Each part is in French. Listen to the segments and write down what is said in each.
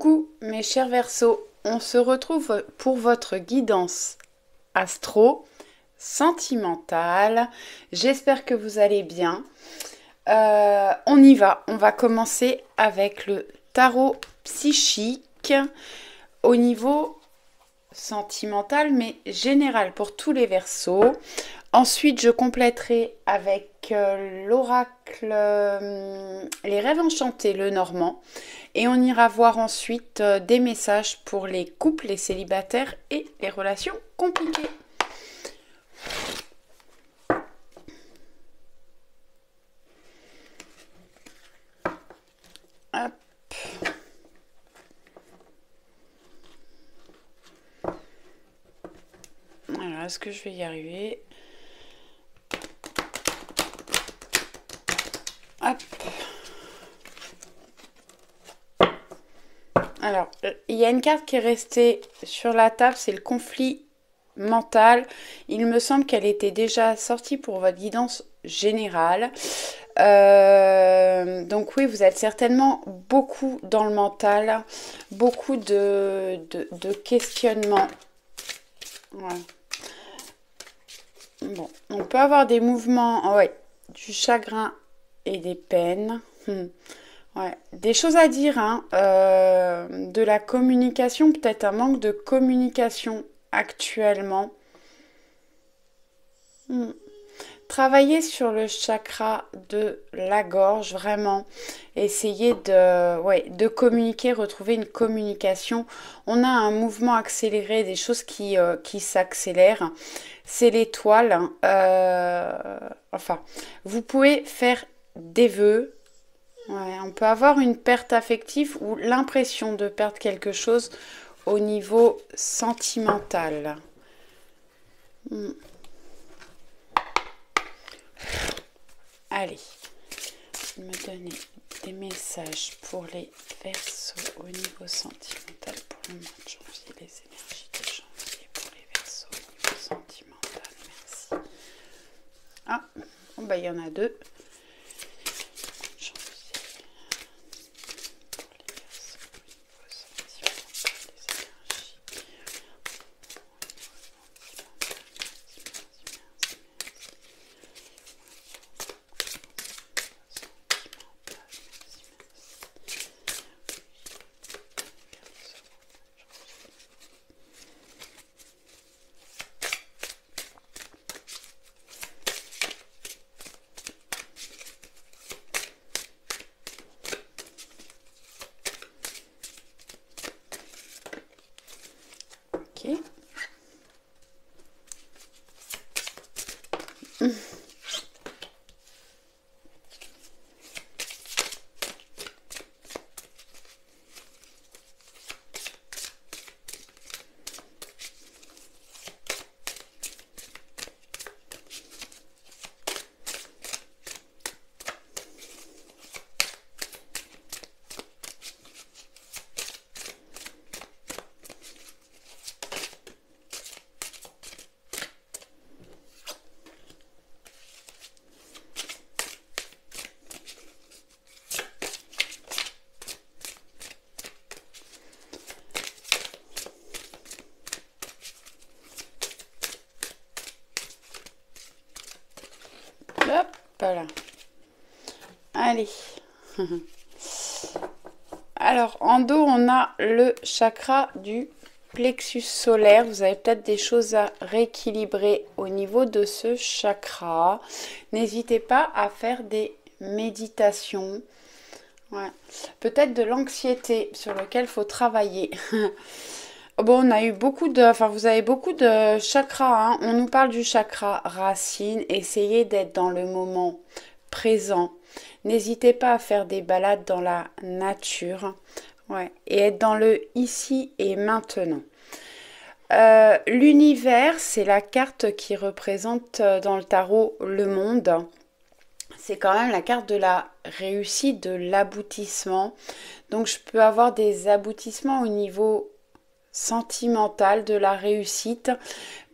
Coucou mes chers Verseaux, on se retrouve pour votre guidance astro sentimentale. J'espère que vous allez bien. On y va, on va commencer avec le tarot psychique au niveau sentimental mais général pour tous les Verseaux. Ensuite, je compléterai avec l'oracle Les rêves enchantés, le normand. Et on ira voir ensuite des messages pour les couples, les célibataires et les relations compliquées. Hop. Alors, est-ce que je vais y arriver ? Hop. Alors, il y a une carte qui est restée sur la table, c'est le conflit mental. Il me semble qu'elle était déjà sortie pour votre guidance générale. Donc oui, vous êtes certainement beaucoup dans le mental, beaucoup de questionnements. Voilà. Bon, on peut avoir des mouvements, ouais, du chagrin et des peines. Ouais, des choses à dire, hein. De la communication, peut-être un manque de communication actuellement. Travailler sur le chakra de la gorge, vraiment. Essayer de communiquer, retrouver une communication. On a un mouvement accéléré, des choses qui s'accélèrent. C'est l'étoile. Enfin, vous pouvez faire des vœux. Ouais, on peut avoir une perte affective ou l'impression de perdre quelque chose au niveau sentimental. Allez, me donner des messages pour les Verseaux au niveau sentimental pour le mois de janvier, les énergies de janvier pour les Verseaux au niveau sentimental. Merci. Ah, bon bah il y en a deux. Ok. Hop là. Allez. Alors, en dos, on a le chakra du plexus solaire. Vous avez peut-être des choses à rééquilibrer au niveau de ce chakra. N'hésitez pas à faire des méditations. Ouais. Peut-être de l'anxiété sur lequel il faut travailler. Bon, on a eu beaucoup de... Enfin, vous avez beaucoup de chakras, hein. On nous parle du chakra racine. Essayez d'être dans le moment présent. N'hésitez pas à faire des balades dans la nature. Ouais. Et être dans le ici et maintenant. L'univers, c'est la carte qui représente dans le tarot le monde. C'est quand même la carte de la réussite, de l'aboutissement. Donc, je peux avoir des aboutissements au niveau sentimental, de la réussite.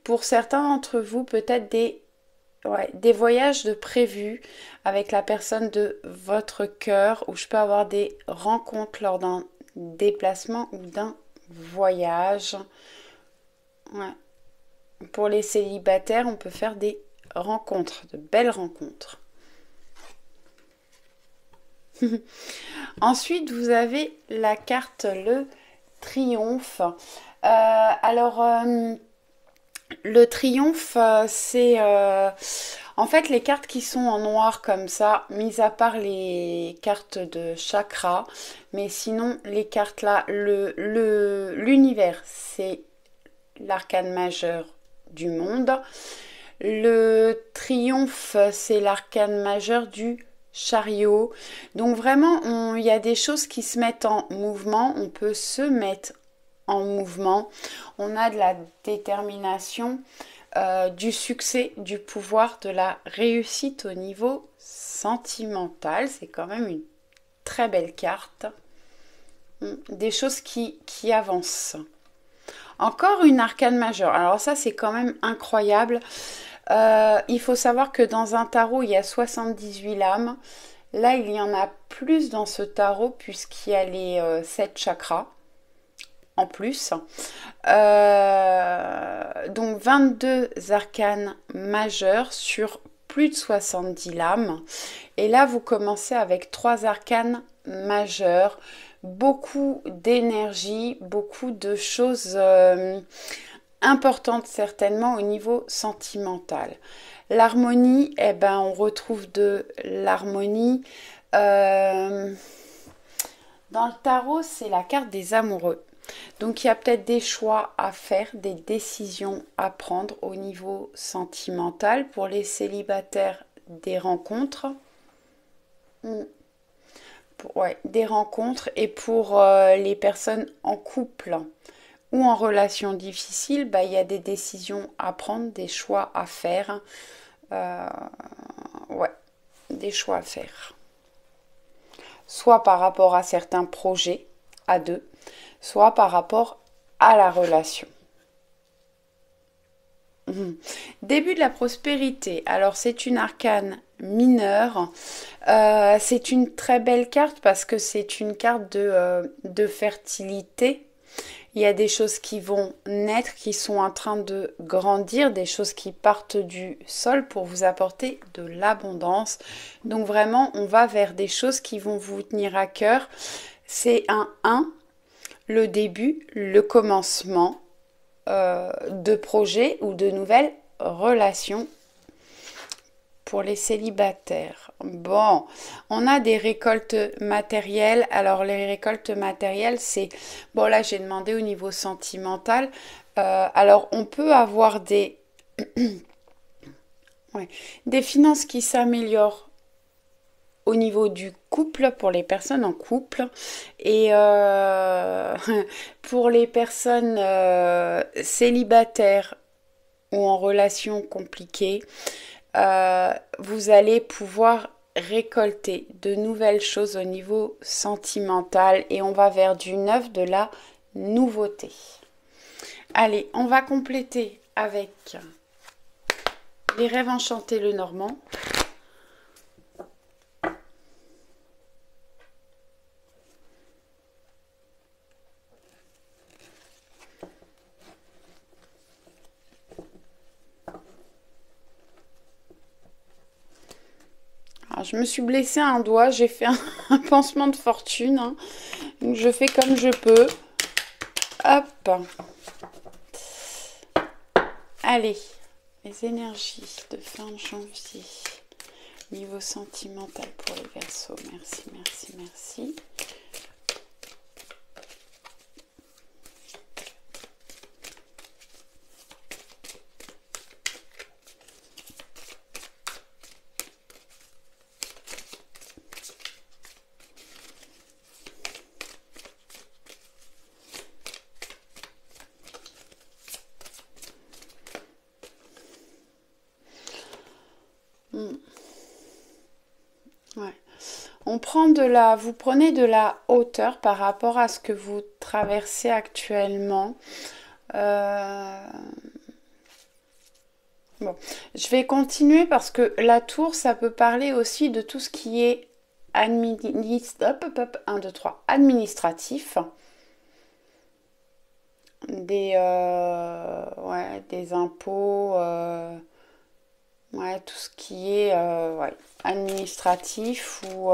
Pour certains d'entre vous, peut-être des voyages de prévus avec la personne de votre cœur, où je peux avoir des rencontres lors d'un déplacement ou d'un voyage. Ouais. Pour les célibataires, on peut faire des rencontres, de belles rencontres. Ensuite, vous avez la carte le triomphe. Le triomphe, c'est en fait les cartes qui sont en noir comme ça, mis à part les cartes de chakra, mais sinon les cartes là, l'univers, c'est l'arcane majeur du monde. Le triomphe, c'est l'arcane majeur du chariot. Donc vraiment, il y a des choses qui se mettent en mouvement. On peut se mettre en mouvement. On a de la détermination, du succès, du pouvoir, de la réussite au niveau sentimental. C'est quand même une très belle carte. Des choses qui avancent. Encore une arcane majeure. Alors ça, c'est quand même incroyable. Il faut savoir que dans un tarot, il y a 78 lames. Là, il y en a plus dans ce tarot puisqu'il y a les 7 chakras en plus. Donc 22 arcanes majeures sur plus de 70 lames. Et là, vous commencez avec 3 arcanes majeures. Beaucoup d'énergie, beaucoup de choses importantes certainement au niveau sentimental. L'harmonie, eh ben, on retrouve de l'harmonie. Dans le tarot, c'est la carte des amoureux. Donc il y a peut-être des choix à faire, des décisions à prendre au niveau sentimental. Pour les célibataires, des rencontres. Des rencontres. Et pour les personnes en couple ou en relation difficile, il y a des décisions à prendre, des choix à faire. Des choix à faire. Soit par rapport à certains projets à deux, soit par rapport à la relation. Début de la prospérité. Alors c'est une arcane mineure. C'est une très belle carte parce que c'est une carte de fertilité. Il y a des choses qui vont naître, qui sont en train de grandir, des choses qui partent du sol pour vous apporter de l'abondance. Donc vraiment, on va vers des choses qui vont vous tenir à cœur. C'est un 1, le début, le commencement de projets ou de nouvelles relations pour les célibataires. Bon, on a des récoltes matérielles. Alors les récoltes matérielles, c'est... Bon là, j'ai demandé au niveau sentimental. Alors on peut avoir des finances qui s'améliorent au niveau du couple, pour les personnes en couple, et pour les personnes célibataires ou en relation compliquée, vous allez pouvoir récolter de nouvelles choses au niveau sentimental et on va vers du neuf, de la nouveauté. Allez, on va compléter avec les rêves enchantés le Normand. Alors, je me suis blessé un doigt, j'ai fait un pansement de fortune. Hein. Donc je fais comme je peux. Hop. Allez, les énergies de fin janvier. Niveau sentimental pour les Verseaux. Merci, merci, merci. Ouais. Vous prenez de la hauteur par rapport à ce que vous traversez actuellement. Bon, je vais continuer parce que la tour, ça peut parler aussi de tout ce qui est administratif, des impôts, tout ce qui est administratif, ou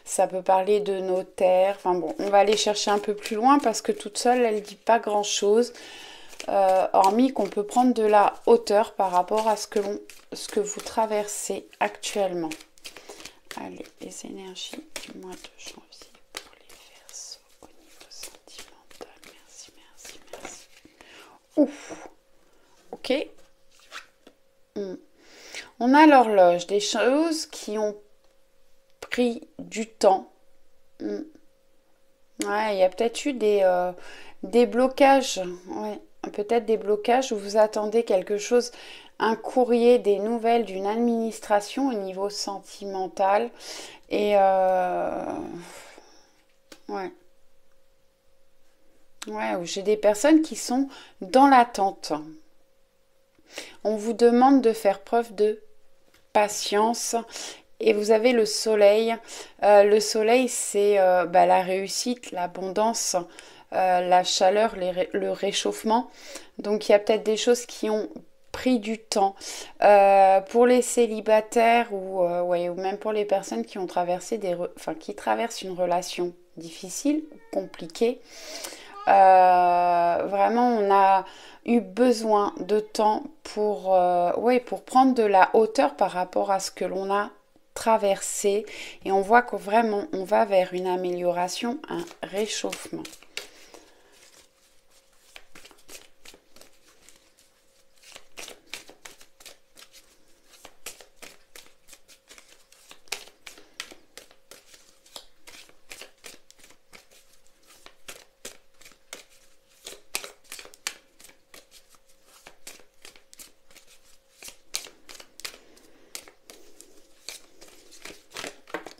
ça peut parler de notaire. Enfin bon, on va aller chercher un peu plus loin parce que toute seule, elle ne dit pas grand-chose, hormis qu'on peut prendre de la hauteur par rapport à ce que vous traversez actuellement. Allez, les énergies du mois de janvier pour les Verseaux au niveau sentimental. Merci, merci, merci. Ouf, ok. On a l'horloge, des choses qui ont pris du temps. Ouais, il y a peut-être eu des blocages. Ouais, peut-être des blocages où vous attendez quelque chose, un courrier, des nouvelles d'une administration au niveau sentimental. Et ouais, où j'ai des personnes qui sont dans l'attente. On vous demande de faire preuve de patience. Et vous avez le soleil. Le soleil, c'est la réussite, l'abondance, la chaleur, le réchauffement. Donc il y a peut-être des choses qui ont pris du temps. Pour les célibataires ou même pour les personnes qui ont traversé qui traversent une relation difficile, compliquée. Vraiment, on a eu besoin de temps pour prendre de la hauteur par rapport à ce que l'on a traversé, et on voit que vraiment on va vers une amélioration, un réchauffement.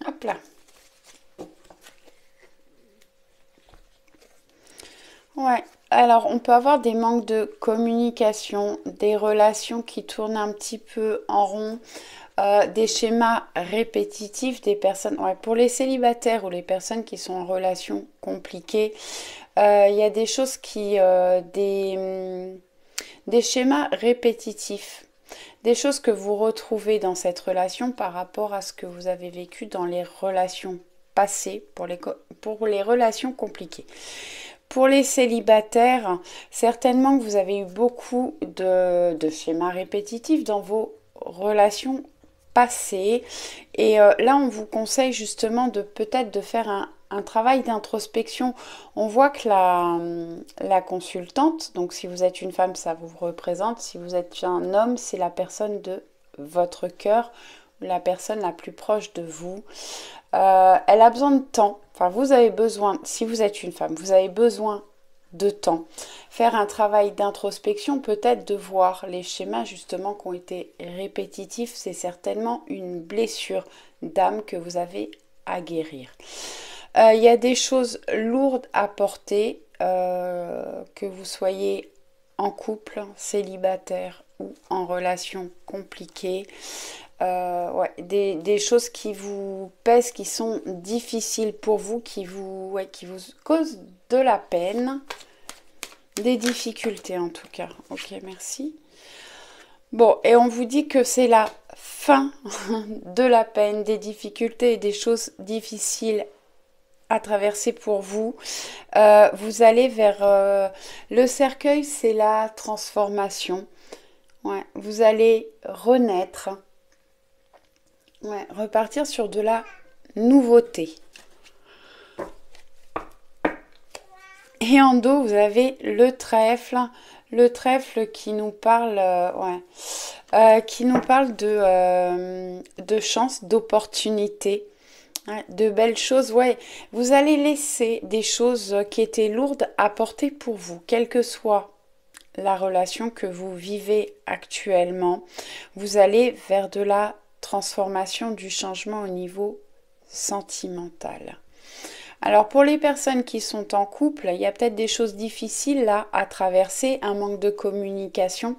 Hop là. Ouais, alors on peut avoir des manques de communication, des relations qui tournent un petit peu en rond, des schémas répétitifs, des personnes, pour les célibataires ou les personnes qui sont en relation compliquée, il y a des choses des schémas répétitifs, des choses que vous retrouvez dans cette relation par rapport à ce que vous avez vécu dans les relations passées pour les relations compliquées. Pour les célibataires, certainement que vous avez eu beaucoup de schémas répétitifs dans vos relations passées. Et là, on vous conseille justement peut-être de faire un travail d'introspection. On voit que la consultante, donc si vous êtes une femme, ça vous représente. Si vous êtes un homme, c'est la personne de votre cœur, la personne la plus proche de vous. Elle a besoin de temps. Enfin, vous avez besoin, si vous êtes une femme, vous avez besoin de temps. Faire un travail d'introspection, peut-être de voir les schémas justement qui ont été répétitifs. C'est certainement une blessure d'âme que vous avez à guérir. Il y a des choses lourdes à porter, que vous soyez en couple, célibataire ou en relation compliquée. Des choses qui vous pèsent, qui sont difficiles pour vous, qui vous causent de la peine, des difficultés en tout cas. Ok, merci. Bon, et on vous dit que c'est la fin de la peine, des difficultés et des choses difficiles à traverser pour vous. Vous allez vers le cercueil, c'est la transformation. Vous allez renaître. Repartir sur de la nouveauté. Et en dos, vous avez le trèfle qui nous parle, de chance, d'opportunité, de belles choses. Vous allez laisser des choses qui étaient lourdes à porter pour vous, quelle que soit la relation que vous vivez actuellement. Vous allez vers de la transformation, du changement au niveau sentimental. Alors pour les personnes qui sont en couple, il y a peut-être des choses difficiles là à traverser, un manque de communication.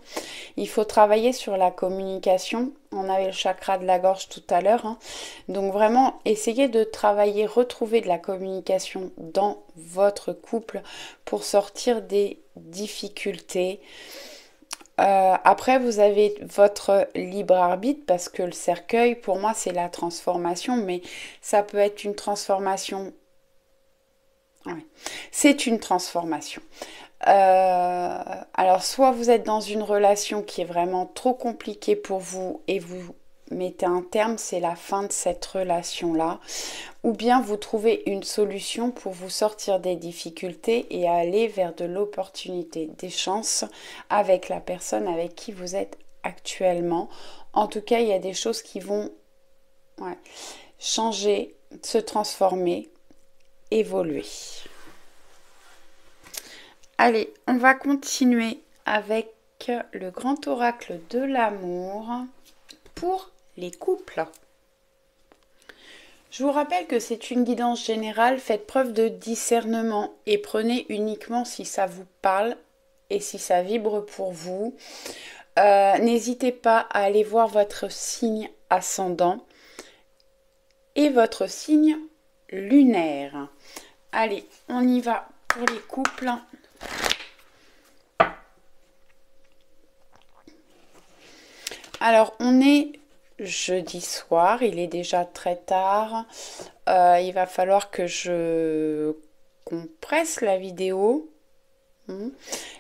Il faut travailler sur la communication. On avait le chakra de la gorge tout à l'heure, hein. Donc vraiment, essayez de travailler, retrouver de la communication dans votre couple pour sortir des difficultés. Après, vous avez votre libre arbitre parce que le cercueil, pour moi, c'est la transformation, mais ça peut être une transformation. Ouais. C'est une transformation. Alors, soit vous êtes dans une relation qui est vraiment trop compliquée pour vous et vous mettez un terme, c'est la fin de cette relation-là, ou bien vous trouvez une solution pour vous sortir des difficultés et aller vers de l'opportunité, des chances avec la personne avec qui vous êtes actuellement. En tout cas, il y a des choses qui vont changer, se transformer, évoluer. Allez, on va continuer avec le grand oracle de l'amour pour les couples. Je vous rappelle que c'est une guidance générale, faites preuve de discernement et prenez uniquement si ça vous parle et si ça vibre pour vous. N'hésitez pas à aller voir votre signe ascendant et votre signe lunaire. Allez, on y va pour les couples. Alors, on est jeudi soir, il est déjà très tard. Il va falloir que je compresse la vidéo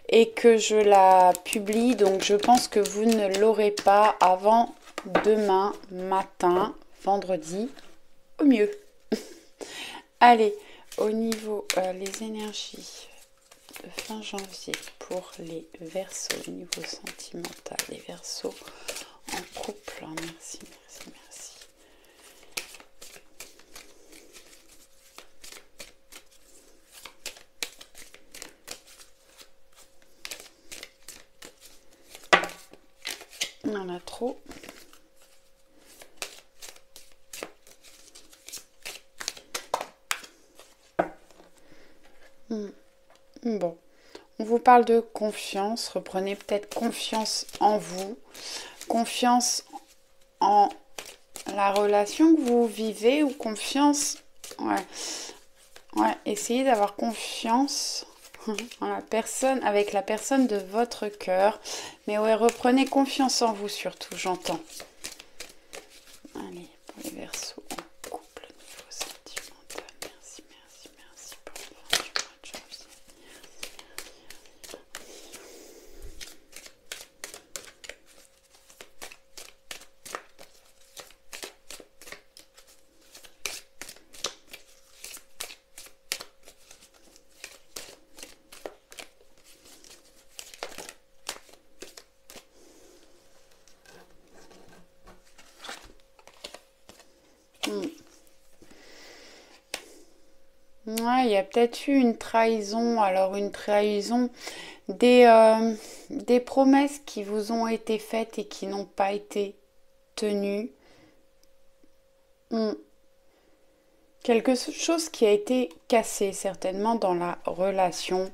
et que je la publie. Donc, je pense que vous ne l'aurez pas avant demain matin, vendredi, au mieux. Allez, au niveau les énergies de fin janvier pour les Verseaux, au niveau sentimental, les Verseaux en couple. Merci, merci, merci. On en a trop. Bon, on vous parle de confiance. Reprenez peut-être confiance en vous, confiance en la relation que vous vivez ou confiance. Essayez d'avoir confiance en la personne, avec la personne de votre cœur. Mais reprenez confiance en vous surtout, j'entends. Allez, pour les Verseaux en couple, niveau sentimental. Merci, merci, merci pour la fin du mois de janvier. Il y a peut-être eu une trahison. Alors une trahison, des promesses qui vous ont été faites et qui n'ont pas été tenues. Quelque chose qui a été cassé certainement dans la relation.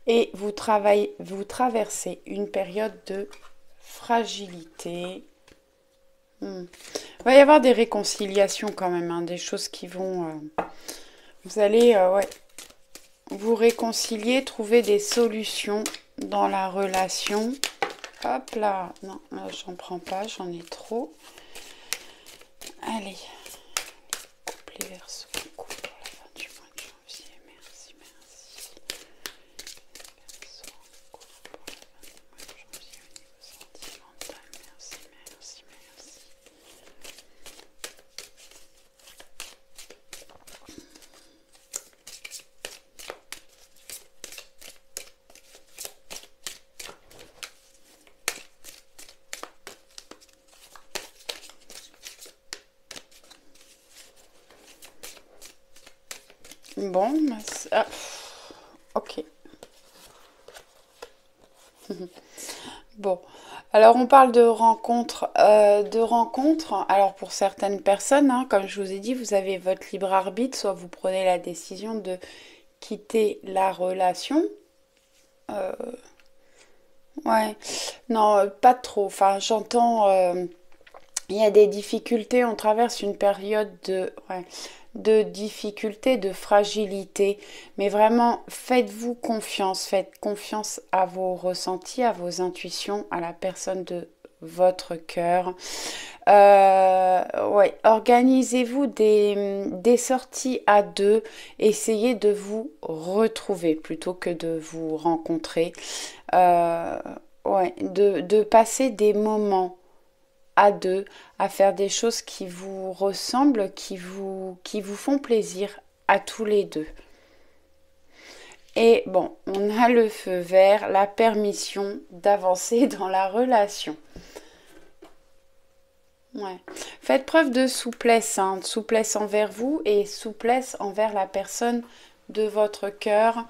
Et vous traversez une période de fragilité. Il va y avoir des réconciliations quand même, hein, des choses qui vont... vous allez vous réconcilier, trouver des solutions dans la relation. Hop là, non, là j'en prends pas, j'en ai trop. Allez, coupe les Verseaux, coupe pour la fin du mois de janvier. Merci, merci. Verseaux, coupe pour la fin du mois de janvier au niveau sentimental. Merci, merci, merci. Bon, ok. Bon, alors on parle de rencontres, Alors pour certaines personnes, hein, comme je vous ai dit, vous avez votre libre arbitre, soit vous prenez la décision de quitter la relation. Euh, ouais, non, pas trop. Enfin, j'entends, il y a des difficultés. On traverse une période de difficulté, de fragilité. Mais vraiment, faites-vous confiance. Faites confiance à vos ressentis, à vos intuitions, à la personne de votre cœur. Ouais, organisez-vous des sorties à deux. Essayez de vous retrouver plutôt que de vous rencontrer. Euh, ouais, de passer des moments à deux, à faire des choses qui vous ressemblent, qui vous font plaisir à tous les deux. Et bon, on a le feu vert, la permission d'avancer dans la relation. Ouais. Faites preuve de souplesse, hein, de souplesse envers vous et souplesse envers la personne de votre cœur.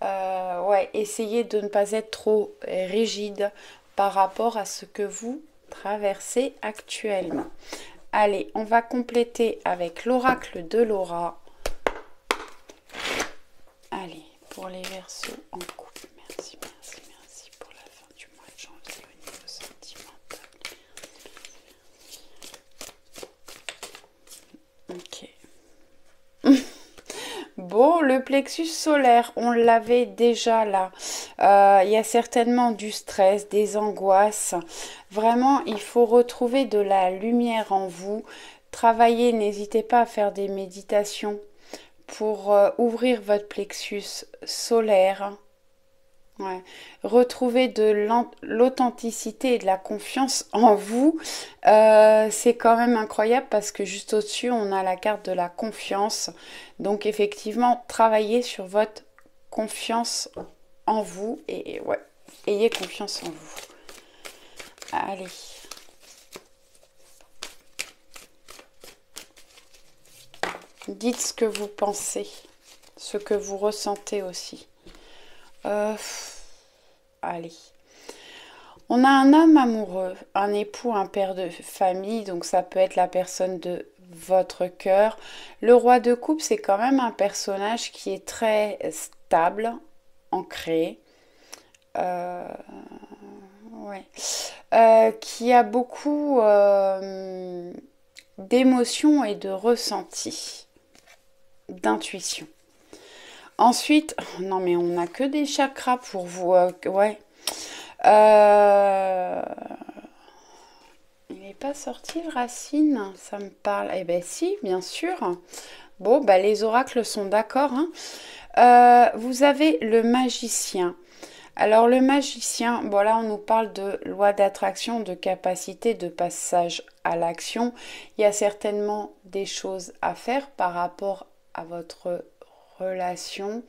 Ouais, essayez de ne pas être trop rigide par rapport à ce que vous traversez actuellement. Allez, on va compléter avec l'oracle de Laura. Allez, pour les Verseaux en couple. Merci, merci, merci pour la fin du mois de janvier au niveau sentimental. Ok. Bon, le plexus solaire, on l'avait déjà là. Il y a certainement du stress, des angoisses. Vraiment, il faut retrouver de la lumière en vous. Travaillez, n'hésitez pas à faire des méditations pour ouvrir votre plexus solaire. Ouais. Retrouver de l'authenticité et de la confiance en vous, c'est quand même incroyable parce que juste au-dessus, on a la carte de la confiance. Donc effectivement, travaillez sur votre confiance en vous et ouais, ayez confiance en vous. Allez. Dites ce que vous pensez, ce que vous ressentez aussi. Allez. On a un homme amoureux, un époux, un père de famille, donc ça peut être la personne de votre cœur. Le roi de coupe, c'est quand même un personnage qui est très stable, ancré, ouais. Qui a beaucoup d'émotions et de ressentis, d'intuition. Ensuite, non mais on n'a que des chakras pour vous, ouais. Il n'est pas sorti le racine, ça me parle. Eh ben si, bien sûr. Bon, bah les oracles sont d'accord, hein. Vous avez le magicien. Alors le magicien, bon là on nous parle de loi d'attraction, de capacité de passage à l'action. Il y a certainement des choses à faire par rapport à votre relation.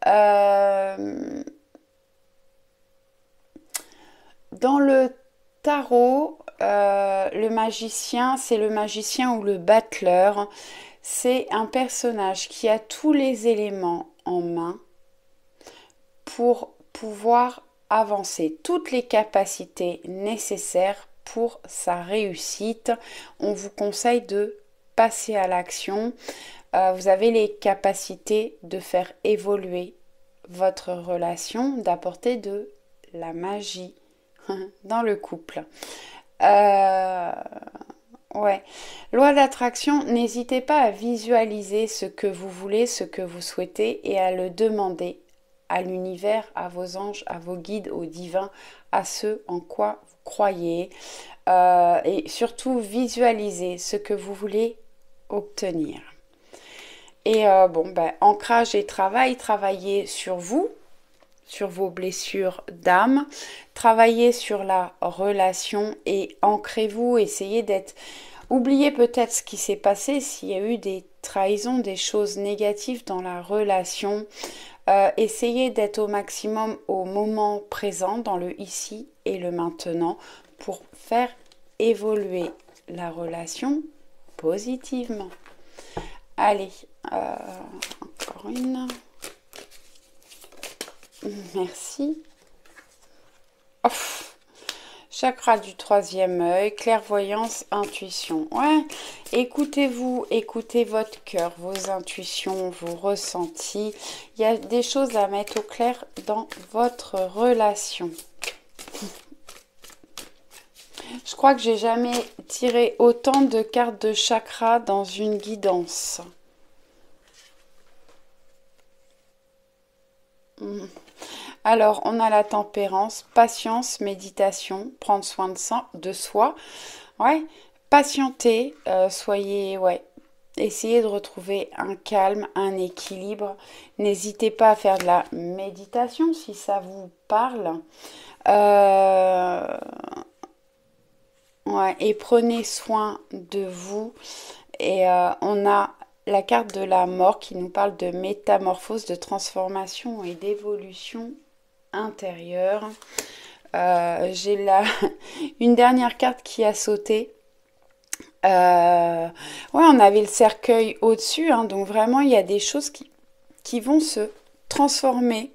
Dans le tarot, le magicien, c'est le magicien ou le battleur. C'est un personnage qui a tous les éléments en main pour pouvoir avancer, toutes les capacités nécessaires pour sa réussite. On vous conseille de passer à l'action. Vous avez les capacités de faire évoluer votre relation, d'apporter de la magie dans le couple. Ouais. Loi d'attraction, n'hésitez pas à visualiser ce que vous voulez, ce que vous souhaitez et à le demander à l'univers, à vos anges, à vos guides, au divin, à ce en quoi vous croyez. Et surtout, visualisez ce que vous voulez obtenir. Et bon, ben, ancrage et travail, travaillez sur vous, sur vos blessures d'âme, travaillez sur la relation et ancrez-vous, essayez d'être... Oubliez peut-être ce qui s'est passé, s'il y a eu des trahisons, des choses négatives dans la relation. Essayez d'être au maximum au moment présent, dans le ici et le maintenant, pour faire évoluer la relation positivement. Allez, encore une. Merci. Oh, Chakra du troisième œil, clairvoyance, intuition. Ouais, écoutez-vous, écoutez votre cœur, vos intuitions, vos ressentis. Il y a des choses à mettre au clair dans votre relation. Je crois que j'ai jamais tiré autant de cartes de chakra dans une guidance. Alors, on a la tempérance, patience, méditation, prendre soin de soi. Ouais, patienter, essayez de retrouver un calme, un équilibre. N'hésitez pas à faire de la méditation si ça vous parle. Ouais, et prenez soin de vous. Et on a la carte de la mort qui nous parle de métamorphose, de transformation et d'évolution intérieure. J'ai une dernière carte qui a sauté. Ouais, on avait le cercueil au-dessus, hein, donc vraiment il y a des choses qui vont se transformer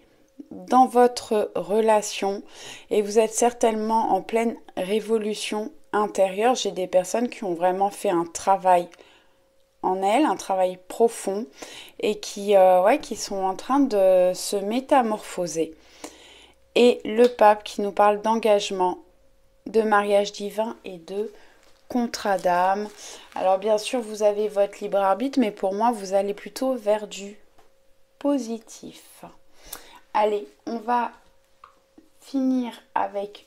dans votre relation et vous êtes certainement en pleine révolution intérieure. J'ai des personnes qui ont vraiment fait un travail en elles, un travail profond et qui sont en train de se métamorphoser. Et le pape qui nous parle d'engagement, de mariage divin et de contrat d'âme. Alors bien sûr, vous avez votre libre arbitre, mais pour moi, vous allez plutôt vers du positif. Allez, on va finir avec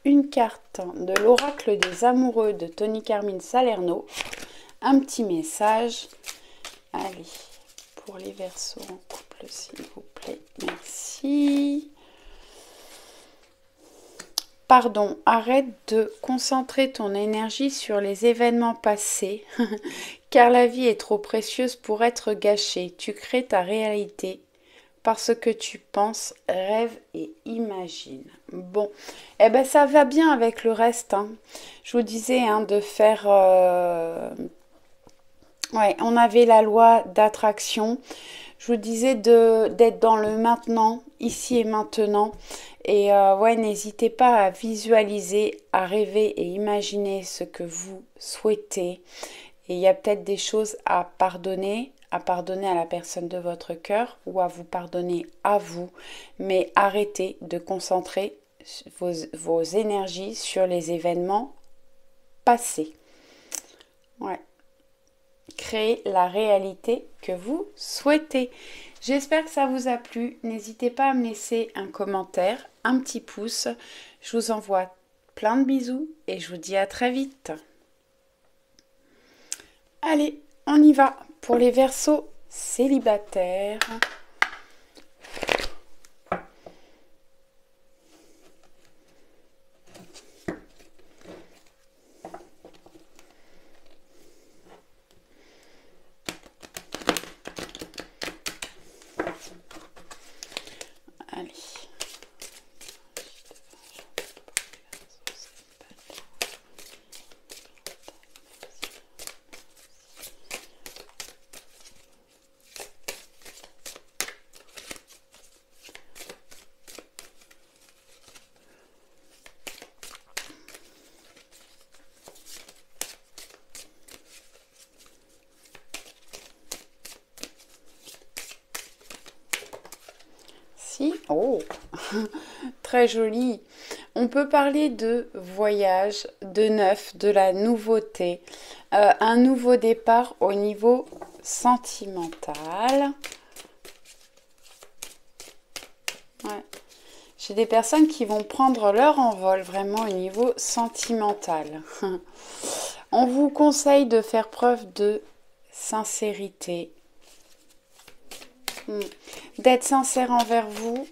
une carte de l'oracle des amoureux de Tony Carmine Salerno. Un petit message. Allez, pour les Verseaux en couple, s'il vous plaît. Merci. Pardon, arrête de concentrer ton énergie sur les événements passés, car la vie est trop précieuse pour être gâchée. Tu crées ta réalité parce que tu penses, rêves et imagines. Bon, eh ben ça va bien avec le reste. Hein. Je vous disais de faire... Ouais, on avait la loi d'attraction. Je vous disais d'être dans le maintenant, ici et maintenant. Et ouais, n'hésitez pas à visualiser, à rêver et imaginer ce que vous souhaitez. Et il y a peut-être des choses à pardonner à la personne de votre cœur ou à vous pardonner à vous. Mais arrêtez de concentrer vos énergies sur les événements passés. Ouais. Créer la réalité que vous souhaitez. J'espère que ça vous a plu. N'hésitez pas à me laisser un commentaire, un petit pouce. Je vous envoie plein de bisous et je vous dis à très vite. Allez, on y va pour les Verseaux célibataires. Allez. Oh, très joli. On peut parler de voyage, de neuf, de la nouveauté, un nouveau départ au niveau sentimental. Ouais. J'ai des personnes qui vont prendre leur envol vraiment au niveau sentimental. On vous conseille de faire preuve de sincérité. D'être sincère envers vous.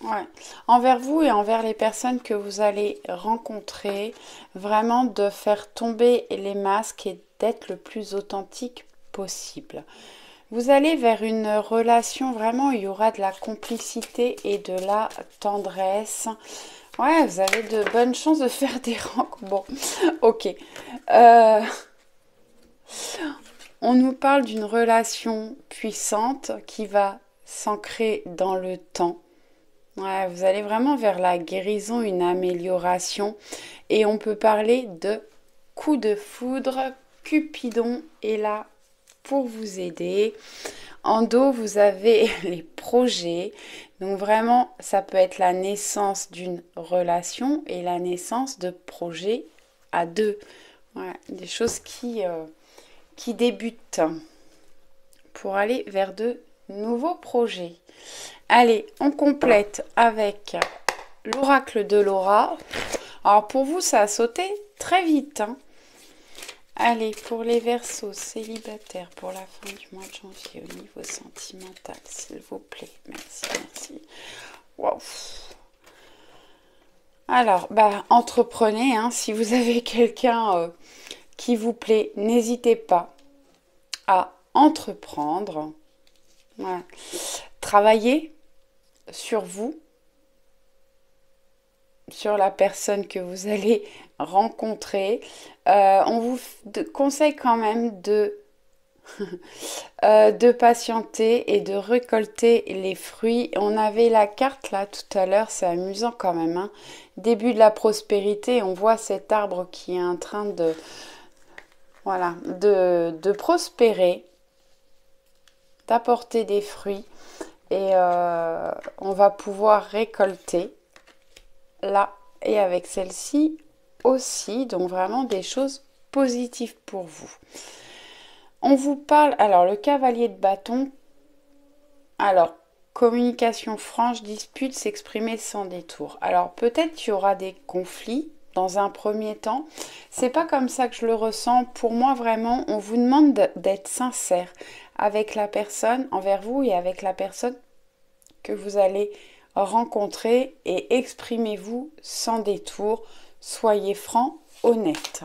Ouais. Envers vous et envers les personnes que vous allez rencontrer. Vraiment de faire tomber les masques et d'être le plus authentique possible. Vous allez vers une relation vraiment où il y aura de la complicité et de la tendresse. Ouais, vous avez de bonnes chances de faire des rencontres. Bon, ok. On nous parle d'une relation puissante qui va s'ancrer dans le temps. Ouais, vous allez vraiment vers la guérison, une amélioration. Et on peut parler de coup de foudre. Cupidon est là pour vous aider. En dos, vous avez les projets. Donc vraiment, ça peut être la naissance d'une relation et la naissance de projets à deux. Ouais, des choses qui débutent pour aller vers de nouveaux projets. Allez, on complète avec l'oracle de Laura. Alors pour vous, ça a sauté très vite, hein. Allez, pour les Verseaux célibataires pour la fin du mois de janvier au niveau sentimental, s'il vous plaît. Merci, merci. Waouh. Alors, entreprenez, hein, si vous avez quelqu'un qui vous plaît, n'hésitez pas à entreprendre. Ouais. Travaillez sur vous, sur la personne que vous allez rencontrer. On vous conseille quand même de patienter et de récolter les fruits. On avait la carte là tout à l'heure, c'est amusant quand même, hein. Début de la prospérité, on voit cet arbre qui est en train voilà, de prospérer, d'apporter des fruits et on va pouvoir récolter là et avec celle-ci aussi, donc vraiment des choses positives pour vous. On vous parle, alors le cavalier de bâton, alors communication franche, dispute, s'exprimer sans détour. Alors peut-être qu'il y aura des conflits dans un premier temps. C'est pas comme ça que je le ressens. Pour moi vraiment, on vous demande d'être sincère avec la personne, envers vous et avec la personne que vous allez rencontrer et exprimez-vous sans détour. Soyez franc, honnête.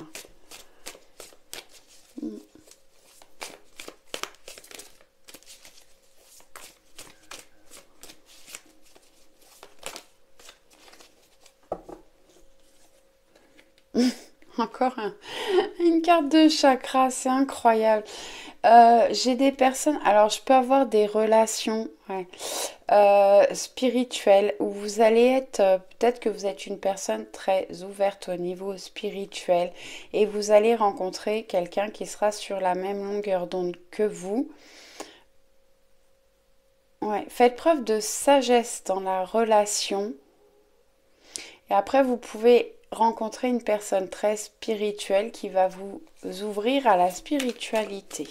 Encore une carte de chakra, c'est incroyable. J'ai des personnes, alors je peux avoir des relations spirituelles où vous allez être, peut-être que vous êtes une personne très ouverte au niveau spirituel et vous allez rencontrer quelqu'un qui sera sur la même longueur d'onde que vous. Ouais, faites preuve de sagesse dans la relation. Et après, vous pouvez rencontrer une personne très spirituelle qui va vous ouvrir à la spiritualité.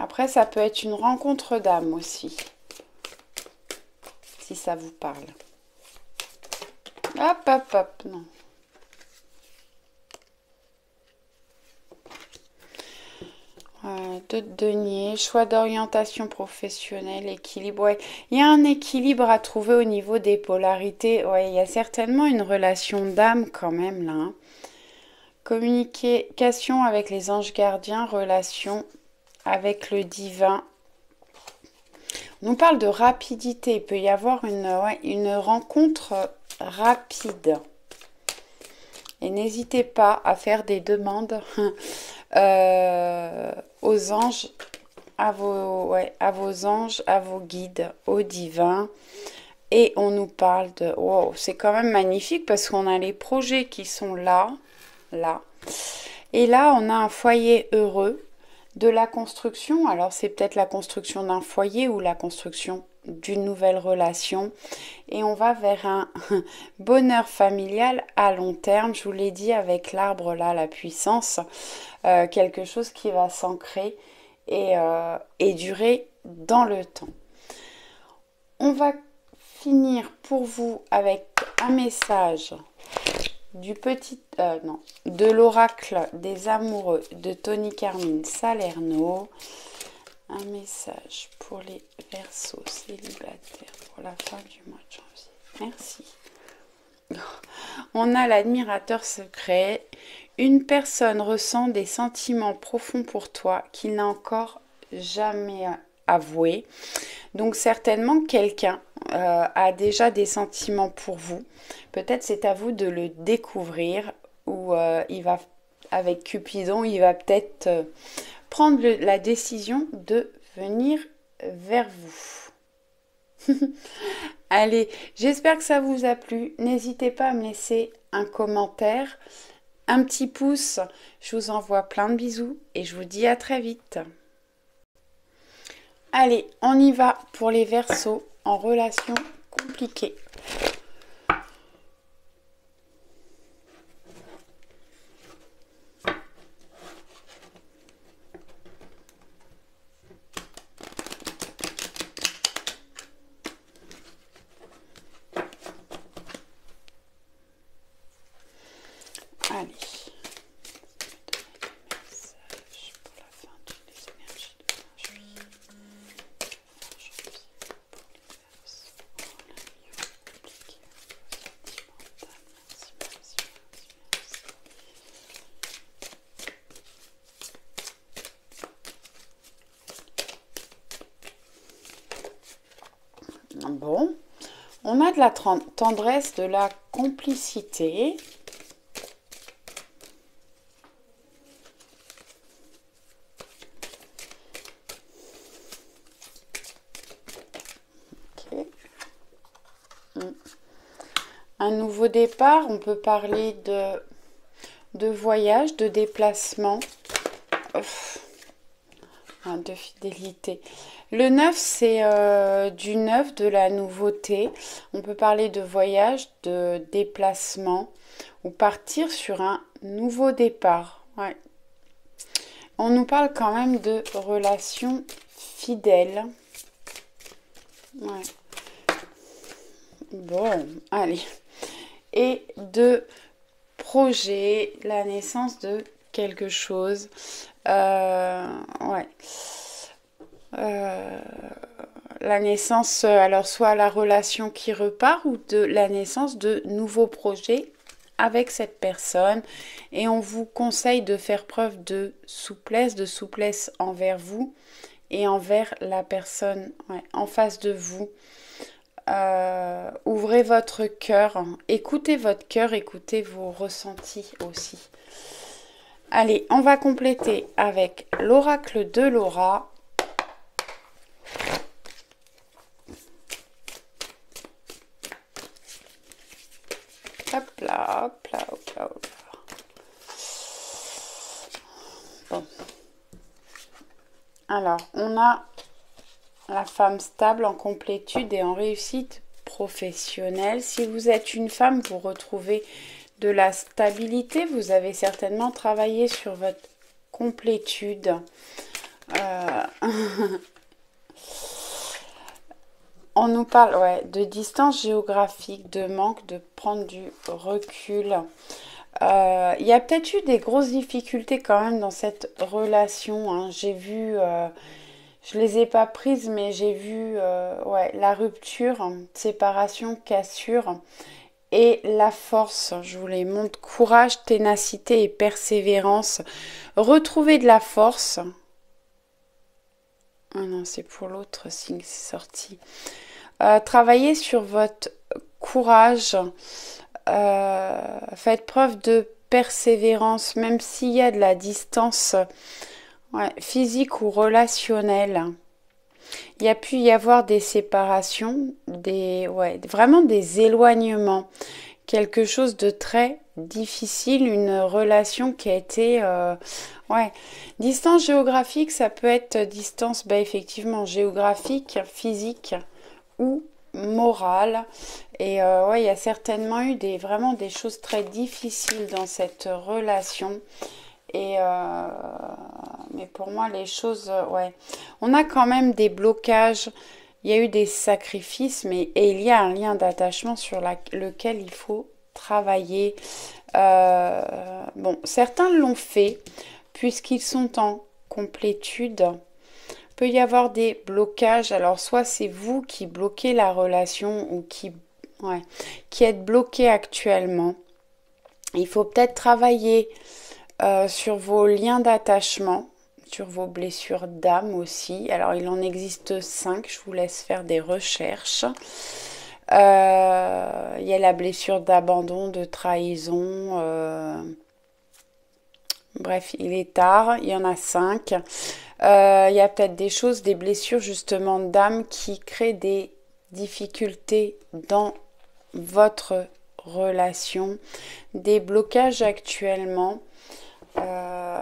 Après, ça peut être une rencontre d'âme aussi, si ça vous parle. Hop, hop, hop, non. De denier, choix d'orientation professionnelle, équilibre. Ouais. Il y a un équilibre à trouver au niveau des polarités. Ouais, il y a certainement une relation d'âme quand même là, hein. Communication avec les anges gardiens, relation avec le divin. On nous parle de rapidité. Il peut y avoir une rencontre rapide. Et n'hésitez pas à faire des demandes aux anges, à vos anges, à vos guides, au divin. Et on nous parle de... Wow, c'est quand même magnifique parce qu'on a les projets qui sont là. Et là, on a un foyer heureux, de la construction. Alors, c'est peut-être la construction d'un foyer ou la construction d'une nouvelle relation. Et on va vers un bonheur familial à long terme. Je vous l'ai dit avec l'arbre là, la puissance. Quelque chose qui va s'ancrer et durer dans le temps. On va finir pour vous avec un message de l'oracle des amoureux de Tony Carmine Salerno. Un message pour les Verseaux célibataires pour la fin du mois de janvier. Merci. On a l'admirateur secret. Une personne ressent des sentiments profonds pour toi qu'il n'a encore jamais avoué. Donc certainement quelqu'un a déjà des sentiments pour vous. Peut-être c'est à vous de le découvrir ou il va avec Cupidon, il va peut-être prendre la décision de venir vers vous. Allez, j'espère que ça vous a plu. N'hésitez pas à me laisser un commentaire, un petit pouce. Je vous envoie plein de bisous et je vous dis à très vite. Allez, on y va pour les Verseaux en relation compliquée. Allez. Pour la fin des énergies de fin juillet. Bon, on a de la tendresse, de la complicité. Un nouveau départ, on peut parler de voyage, de déplacement, de fidélité. Le 9, c'est du neuf, de la nouveauté. On peut parler de voyage, de déplacement ou partir sur un nouveau départ. Ouais. On nous parle quand même de relations fidèles. Ouais. Bon, allez. Et de projet, la naissance de quelque chose. Ouais. La naissance, alors soit la relation qui repart ou de la naissance de nouveaux projets avec cette personne. Et on vous conseille de faire preuve de souplesse envers vous et envers la personne en face de vous. Ouvrez votre cœur, écoutez votre cœur, écoutez vos ressentis aussi. Allez, on va compléter avec l'oracle de Laura. Hop là, hop là, hop là, hop là. Bon. Alors, on a la femme stable en complétude et en réussite professionnelle. Si vous êtes une femme, vous retrouvez de la stabilité. Vous avez certainement travaillé sur votre complétude. On nous parle de distance géographique, de manque, de prendre du recul. Il y a peut-être eu des grosses difficultés quand même dans cette relation. Hein. J'ai vu... je les ai pas prises, mais j'ai vu la rupture, séparation, cassure et la force. Je vous les montre. Courage, ténacité et persévérance. Retrouver de la force. Ah non, c'est pour l'autre signe, c'est sorti. Travaillez sur votre courage. Faites preuve de persévérance, même s'il y a de la distance. Physique ou relationnelle. Il y a pu y avoir des séparations, vraiment des éloignements. Quelque chose de très difficile, une relation qui a été... Distance géographique, ça peut être distance effectivement géographique, physique ou morale. Et il y a certainement eu vraiment des choses très difficiles dans cette relation. Et mais pour moi les choses on a quand même des blocages, il y a eu des sacrifices, et il y a un lien d'attachement sur lequel il faut travailler. Certains l'ont fait puisqu'ils sont en complétude. Il peut y avoir des blocages, alors soit c'est vous qui bloquez la relation ou qui êtes bloqué actuellement. Il faut peut-être travailler sur vos liens d'attachement, sur vos blessures d'âme aussi. Alors, il en existe 5, je vous laisse faire des recherches. Il y a la blessure d'abandon, de trahison. Bref, il est tard, il y en a 5. Il y a peut-être des blessures justement d'âme qui créent des difficultés dans votre relation, des blocages actuellement.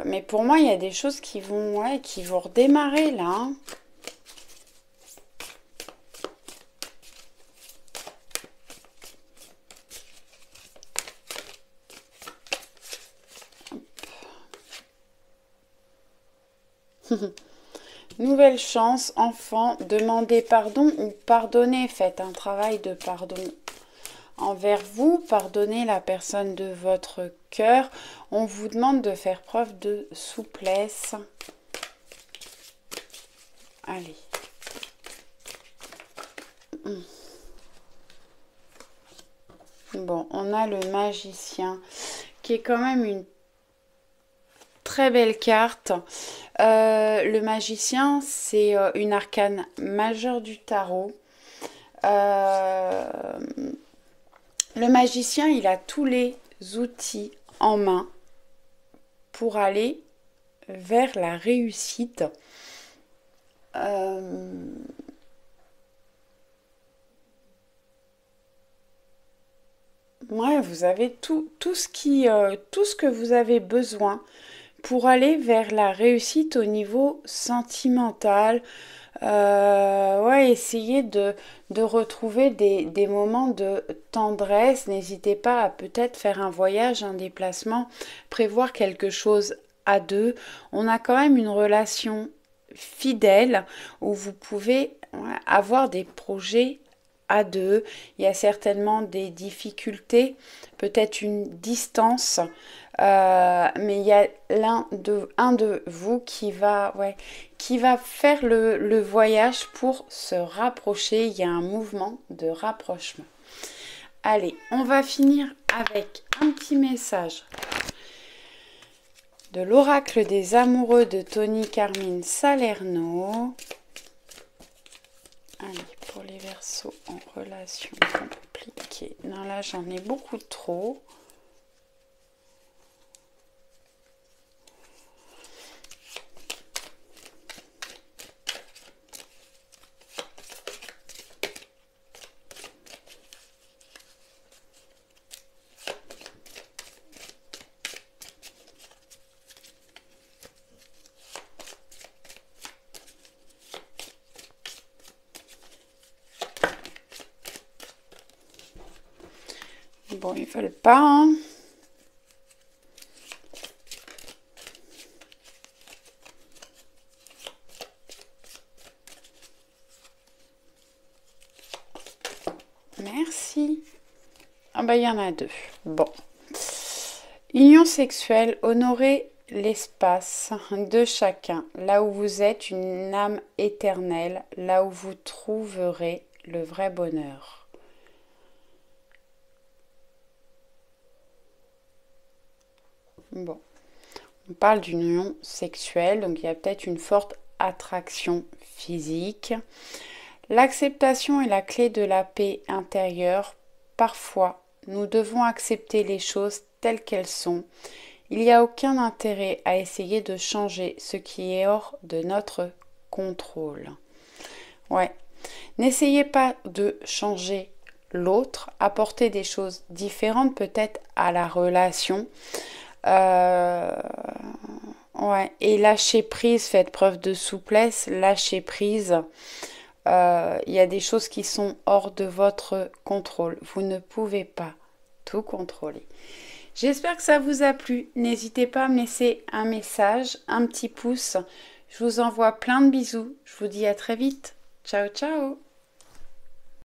Mais pour moi, il y a des choses qui vont redémarrer là. Hein. Nouvelle chance, enfant, demandez pardon ou pardonnez, faites un travail de pardon envers vous, pardonnez la personne de votre cœur. On vous demande de faire preuve de souplesse. Allez. Bon, on a le magicien qui est quand même une très belle carte. Le magicien, c'est une arcane majeure du tarot. Le magicien, il a tous les outils en main pour aller vers la réussite. Ouais, vous avez tout ce que vous avez besoin pour aller vers la réussite au niveau sentimental. Ouais, essayez de retrouver des moments de tendresse. N'hésitez pas à peut-être faire un voyage, un déplacement, prévoir quelque chose à deux. On a quand même une relation fidèle où vous pouvez avoir des projets à deux. Il y a certainement des difficultés, peut-être une distance, mais il y a un de vous qui va faire le voyage pour se rapprocher. Il y a un mouvement de rapprochement. Allez, on va finir avec un petit message de l'oracle des amoureux de Tony Carmine Salerno. Allez, pour les Verseaux en relation compliquée. Non, là, j'en ai beaucoup trop. Bon, ils veulent pas, hein. Merci. Ah bah, il y en a deux. Bon. Union sexuelle, honorez l'espace de chacun. Là où vous êtes, une âme éternelle. Là où vous trouverez le vrai bonheur. Bon, on parle d'une union sexuelle, donc il y a peut-être une forte attraction physique. L'acceptation est la clé de la paix intérieure. Parfois, nous devons accepter les choses telles qu'elles sont. Il n'y a aucun intérêt à essayer de changer ce qui est hors de notre contrôle. Ouais, n'essayez pas de changer l'autre, apporter des choses différentes peut-être à la relation. Ouais, et lâcher prise, faites preuve de souplesse, lâcher prise. Il y a des choses qui sont hors de votre contrôle. Vous ne pouvez pas tout contrôler. J'espère que ça vous a plu. N'hésitez pas à me laisser un message, un petit pouce. Je vous envoie plein de bisous. Je vous dis à très vite. Ciao, ciao!